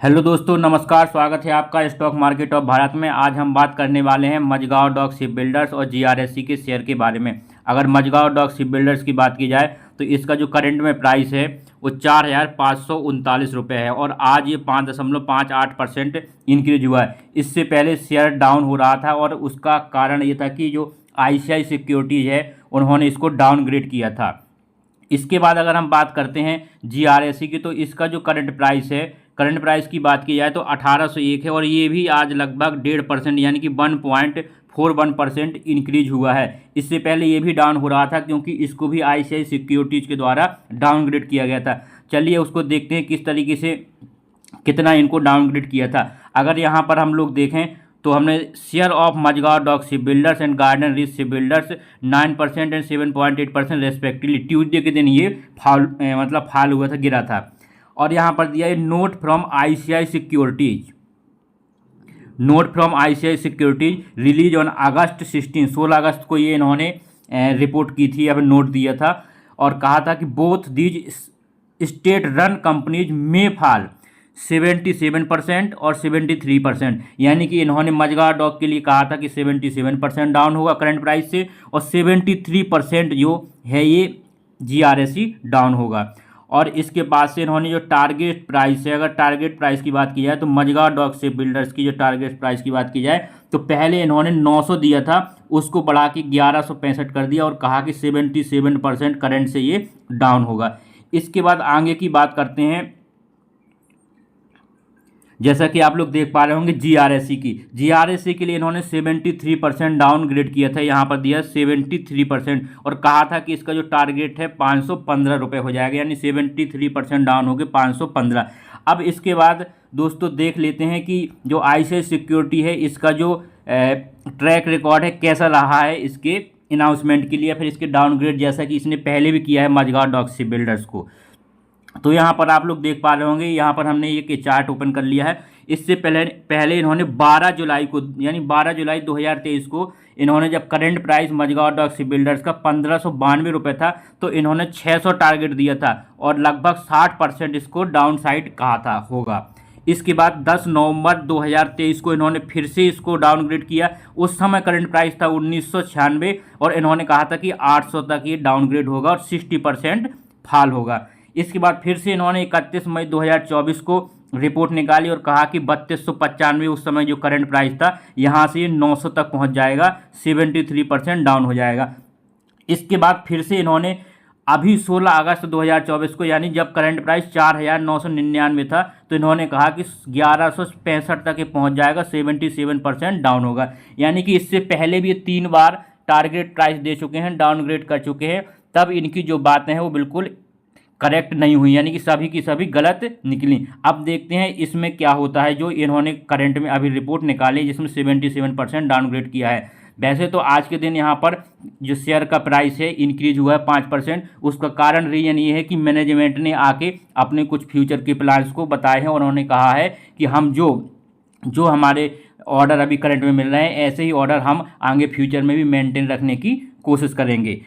Hello दोस्तों, नमस्कार। स्वागत है आपका स्टॉक मार्केट ऑफ भारत में। आज हम बात करने वाले हैं मझगांव डॉक शिप बिल्डर्स और जीआरएससी के शेयर के बारे में। अगर मझगांव डॉक शिप बिल्डर्स की बात की जाए तो इसका जो करंट में प्राइस है वो 4,539 रुपये है और आज ये 5.58% इंक्रीज हुआ है। इससे पहले शेयर डाउन हो रहा था और उसका कारण ये था कि जो आईसीआई सिक्योरिटीज़ है उन्होंने इसको डाउनग्रेड किया था। इसके बाद अगर हम बात करते हैं जीआरएससी की, तो इसका जो करंट प्राइस की बात की जाए तो 1801 है और ये भी आज लगभग 1.5% यानी कि 1.41% इंक्रीज हुआ है। इससे पहले ये भी डाउन हो रहा था क्योंकि इसको भी आईसीआई सिक्योरिटीज़ के द्वारा डाउनग्रेड किया गया था। चलिए उसको देखते हैं किस तरीके से कितना इनको डाउनग्रेड किया था। अगर यहाँ पर हम लोग देखें तो हमने share of Mazagon dock shipbuilders and garden reach shipbuilders 9% and 7.8% respectively Tuesday के दिन ये फाल हुआ था, गिरा था। और यहाँ पर दिया है note from ICI securities release on August 16 अगस्त को ये इन्होंने रिपोर्ट की थी, अब नोट दिया था और कहा था कि both these state run companies में फॉल 77% और 73%, यानी कि इन्होंने मझगांव डॉक के लिए कहा था कि 77% डाउन होगा करंट प्राइस से और 73% जो है ये जीआरएससी डाउन होगा। और इसके बाद से इन्होंने जो टारगेट प्राइस है, अगर टारगेट प्राइस की बात की जाए तो मझगांव डॉक शिप बिल्डर्स की जो टारगेट प्राइस की बात की जाए तो पहले इन्होंने 900 दिया था, उसको बढ़ा के 1165 कर दिया और कहा कि 77% करंट से ये डाउन होगा। इसके बाद आगे की बात करते हैं, जैसा कि आप लोग देख पा रहे होंगे जीआरएससी के लिए इन्होंने 73% डाउन ग्रेड किया था, यहाँ पर दिया 73% और कहा था कि इसका जो टारगेट है 515 रुपये हो जाएगा, यानी 73% डाउन हो गए 515। अब इसके बाद दोस्तों देख लेते हैं कि जो आईसीआई सिक्योरिटी है इसका जो ट्रैक रिकॉर्ड है कैसा रहा है इसके अनाउंसमेंट के लिए, फिर इसके डाउनग्रेड जैसा कि इसने पहले भी किया है मझगांव डॉक शिप बिल्डर्स को। तो यहाँ पर आप लोग देख पा रहे होंगे, यहाँ पर हमने ये चार्ट ओपन कर लिया है। इससे पहले इन्होंने 12 जुलाई को, यानी 12 जुलाई 2023 को इन्होंने जब current price Mazagon dock shipbuilders का 1592 रुपये था तो इन्होंने 600 टारगेट दिया था और लगभग 60% इसको डाउन साइड कहा था होगा। इसके बाद 10 नवंबर 2023 को इन्होंने फिर से इसको डाउनग्रेड किया। उस समय करंट प्राइस था 1996 और इन्होंने कहा था कि 800 तक ये डाउनग्रेड होगा और 60% फॉल होगा। इसके बाद फिर से इन्होंने 31 मई 2024 को रिपोर्ट निकाली और कहा कि 3295 उस समय जो करंट प्राइस था यहाँ से 900 तक पहुँच जाएगा, 73% डाउन हो जाएगा। इसके बाद फिर से इन्होंने अभी 16 अगस्त 2024 को, यानी जब करंट प्राइस 4,999 था तो इन्होंने कहा कि 1165 तक ये पहुँच जाएगा, 77% डाउन होगा। यानी कि इससे पहले भी ये 3 बार टारगेट प्राइस दे चुके हैं, डाउनग्रेड कर चुके हैं, तब इनकी जो बातें हैं वो बिल्कुल करेक्ट नहीं हुई, यानी कि सभी की सभी गलत निकली। अब देखते हैं इसमें क्या होता है जो इन्होंने करंट में अभी रिपोर्ट निकाली जिसमें 77% डाउनग्रेड किया है। वैसे तो आज के दिन यहाँ पर जो शेयर का प्राइस है इंक्रीज हुआ है 5%। उसका कारण रीजन ये है कि मैनेजमेंट ने आके अपने कुछ फ्यूचर के प्लान्स को बताए हैं और उन्होंने कहा है कि हम जो हमारे ऑर्डर अभी करंट में मिल रहे हैं ऐसे ही ऑर्डर हम आगे फ्यूचर में भी मेंटेन रखने की कोशिश करेंगे।